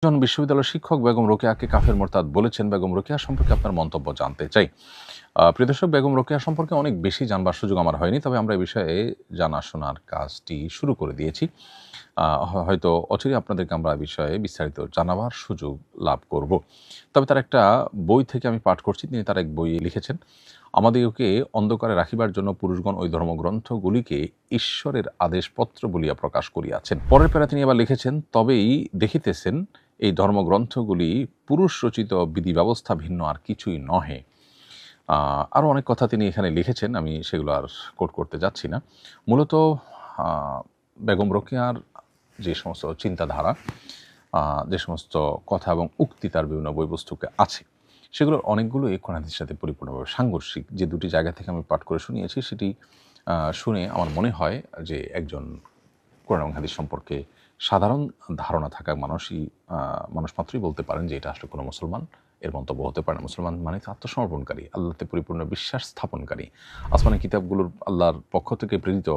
একজন বিশ্ববিদ্যালয়ের শিক্ষক বেগম রোকেয়াকে কাফের মোরতাদ বলেছেন। বেগম রোকেয়া সম্পর্কে আপনার মন্তব্য জানতে চাই। প্রিয় দর্শক, বেগম রোকেয়া সম্পর্কে অনেক বেশি জানবার সুযোগ আমার হয়নি, তবে আমরা এই বিষয়ে জানাশোনার কাজটি শুরু করে দিয়েছি। হয়তো অচিরে আপনাদেরকে আমরা এই বিষয়ে বিস্তারিত জানাবার সুযোগ লাভ করব। তবে তার একটা বই থেকে আমি পাঠ করছি। তিনি তার এক বইয়ে লিখেছেন, আমাদিগকে অন্ধকারে রাখিবার জন্য পুরুষগণ ওই ধর্মগ্রন্থগুলিকে ঈশ্বরের আদেশপত্র বলিয়া প্রকাশ করিয়াছেন। পরের প্যারা তিনি আবার লিখেছেন, তবেই দেখিতেছেন এই ধর্মগ্রন্থগুলি পুরুষ রচিত বিধি ব্যবস্থা ভিন্ন আর কিছুই নহে। আরও অনেক কথা তিনি এখানে লিখেছেন, আমি সেগুলো আর কোট করতে যাচ্ছি না। মূলত বেগম রোকেয়ার যে সমস্ত চিন্তাধারা, যে সমস্ত কথা এবং উক্তি তার বিভিন্ন বইবস্তুকে আছে, সেগুলোর অনেকগুলোই কোরআন হাদিসের সাথে পরিপূর্ণভাবে সাংঘর্ষিক। যে দুটি জায়গা থেকে আমি পাঠ করে শুনিয়েছি, সেটি শুনে আমার মনে হয় যে একজন কোরআন এবং হাদিস সম্পর্কে সাধারণ ধারণা থাকা মানুষ মাত্রই বলতে পারেন যে এটা আসলে কোনো মুসলমান এর মন্তব্য হতে পারে না। মুসলমান মানে আত্মসমর্পণকারী, আল্লাহতে পরিপূর্ণ বিশ্বাস স্থাপনকারী, আসমানি কিতাবগুলোর আল্লাহর পক্ষ থেকে প্রেরিত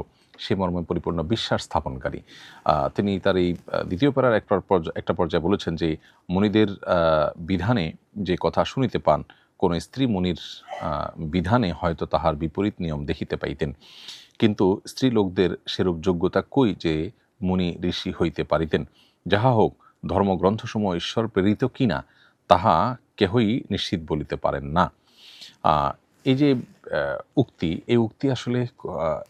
সে মর্মে পরিপূর্ণ বিশ্বাস স্থাপনকারী। তিনি তার এই দ্বিতীয় পারার একটা পর্যায়ে বলেছেন যে মুনিদের বিধানে যে কথা শুনিতে পান, কোন স্ত্রী মুনির বিধানে হয়তো তাহার বিপরীত নিয়ম দেখিতে পাইতেন, কিন্তু স্ত্রী লোকদের সেরূপ যোগ্যতা কই যে মুনি ঋষি হইতে পারিতেন। যাহা হোক, ধর্মগ্রন্থসমূহ ঈশ্বর প্রেরিত কিনা তাহা কেহই নিশ্চিত বলিতে পারেন না। এই যে এই উক্তি আসলে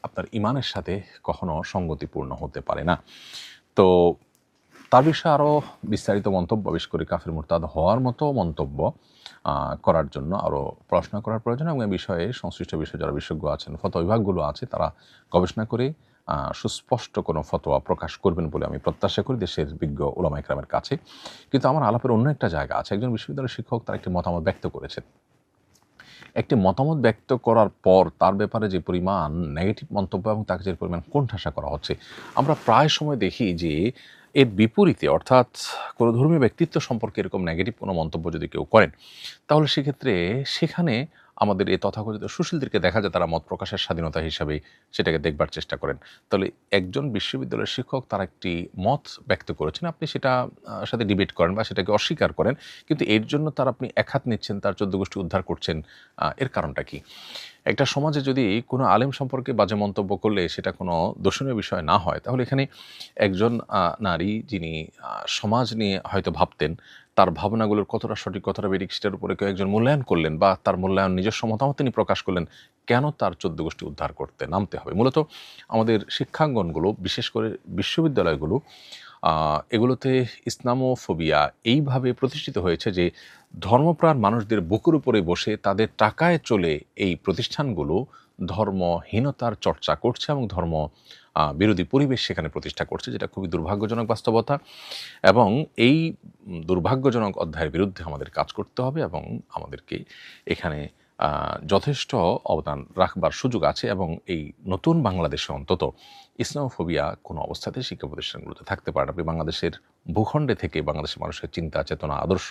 আপনার ইমানের সাথে কখনো সঙ্গতিপূর্ণ হতে পারে না। তো তার বিষয়ে আরও বিস্তারিত মন্তব্য, বিশেষ করে কাফের মুরতাদ হওয়ার মতো মন্তব্য করার জন্য আরও পড়াশোনা করার প্রয়োজন, এবং এই বিষয়ে সংশ্লিষ্ট বিষয়ে যারা বিশেষজ্ঞ আছেন, ফতোয়া বিভাগগুলো আছে, তারা গবেষণা করে সুস্পষ্ট কোনো ফতোয়া প্রকাশ করবেন বলে আমি প্রত্যাশা করি দেশের বিজ্ঞ উলামা ইকরামের কাছে। কিন্তু আমার আলাপের অন্য একটা জায়গা আছে। একজন বিশ্ববিদ্যালয়ের শিক্ষক তার একটি মতামত ব্যক্ত করেছেন। একটি মতামত ব্যক্ত করার পর তার ব্যাপারে যে পরিমাণ নেগেটিভ মন্তব্য এবং তাকে যে পরিমাণ কোণঠাসা করা হচ্ছে, আমরা প্রায় সময় দেখি যে এর বিপরীতে, অর্থাৎ কোনো ধর্মীয় ব্যক্তিত্ব সম্পর্কে এরকম নেগেটিভ কোনো মন্তব্য যদি কেউ করেন, তাহলে সেক্ষেত্রে সেখানে আমাদের এই তথাকথিত সুশীলদেরকে দেখা যায় তারা মত প্রকাশের স্বাধীনতা হিসাবে সেটাকে দেখবার চেষ্টা করেন। তাহলে একজন বিশ্ববিদ্যালয়ের শিক্ষক তার একটি মত ব্যক্ত করেছেন, আপনি সেটা সাথে ডিবেট করেন বা সেটাকে অস্বীকার করেন, কিন্তু এর জন্য আপনি এক হাত নিচ্ছেন, তার 14 গোষ্ঠী উদ্ধার করছেন। এর কারণটা কি? একটা সমাজে যদি কোনো আলেম সম্পর্কে বাজে মন্তব্য করলে সেটা কোনো দোষণীয় বিষয় না হয়, তাহলে এখানে একজন নারী যিনি সমাজ নিয়ে হয়তো ভাবতেন, তার ভাবনাগুলোর কতটা সঠিক কতটা বেঠিক সেটার উপরে কেউ একজন মূল্যায়ন করলেন বা তার মূল্যায়ন নিজস্ব মতামত তিনি প্রকাশ করলেন, কেন তার 14 গোষ্ঠী উদ্ধার করতে নামতে হবে? মূলত আমাদের শিক্ষাঙ্গনগুলো, বিশেষ করে বিশ্ববিদ্যালয়গুলো, এগুলোতে ইসলামোফোবিয়া এইভাবে প্রতিষ্ঠিত হয়েছে যে ধর্মপ্রাণ মানুষদের বুকের উপরে বসে তাদের টাকায় চলে এই প্রতিষ্ঠানগুলো ধর্মহীনতার চর্চা করছে এবং ধর্ম বিরোধী পরিবেশ সেখানে প্রতিষ্ঠা করছে, যেটা খুবই দুর্ভাগ্যজনক বাস্তবতা। এবং এই দুর্ভাগ্যজনক অধ্যায়ের বিরুদ্ধে আমাদের কাজ করতে হবে এবং আমাদেরকে এখানে যথেষ্ট অবদান রাখবার সুযোগ আছে। এবং এই নতুন বাংলাদেশে অন্তত ইসলামোফোবিয়া কোনো অবস্থাতে শিক্ষা প্রতিষ্ঠানগুলোতে থাকতে পারে না। আপনি বাংলাদেশের ভূখণ্ডে থেকে বাংলাদেশের মানুষের চিন্তা চেতনা আদর্শ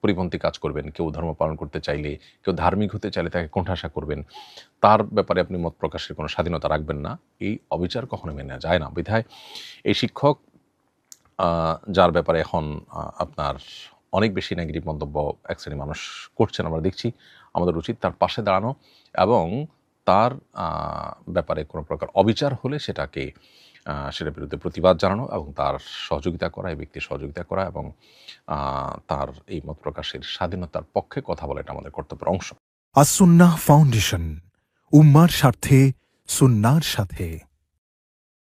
পরিপন্থী কাজ করবেন, কেউ ধর্ম পালন করতে চাইলে, কেউ ধার্মিক হতে চাইলে তাকে কোণঠাসা করবেন, তার ব্যাপারে আপনি মত প্রকাশের কোনো স্বাধীনতা রাখবেন না। এই অবিচার কখনো মেনে নেওয়া যায় না। বিধায় এই শিক্ষক, যার ব্যাপারে এখন আপনার অনেক বেশি নেগেটিভ মন্তব্য এক শ্রেণীর মানুষ করছেন আমরা দেখছি, আমাদের উচিত তার পাশে দাঁড়ানো এবং তার ব্যাপারে কোনো প্রকার অবিচার হলে সেটার বিরুদ্ধে প্রতিবাদ জানানো এবং তার সহযোগিতা করা, এই ব্যক্তির সহযোগিতা করা এবং তার এই মত প্রকাশের স্বাধীনতার পক্ষে কথা বলা, এটা আমাদের কর্তব্যের অংশ। আস-সুন্নাহ ফাউন্ডেশন, উম্মার স্বার্থে সুন্নাহর সাথে।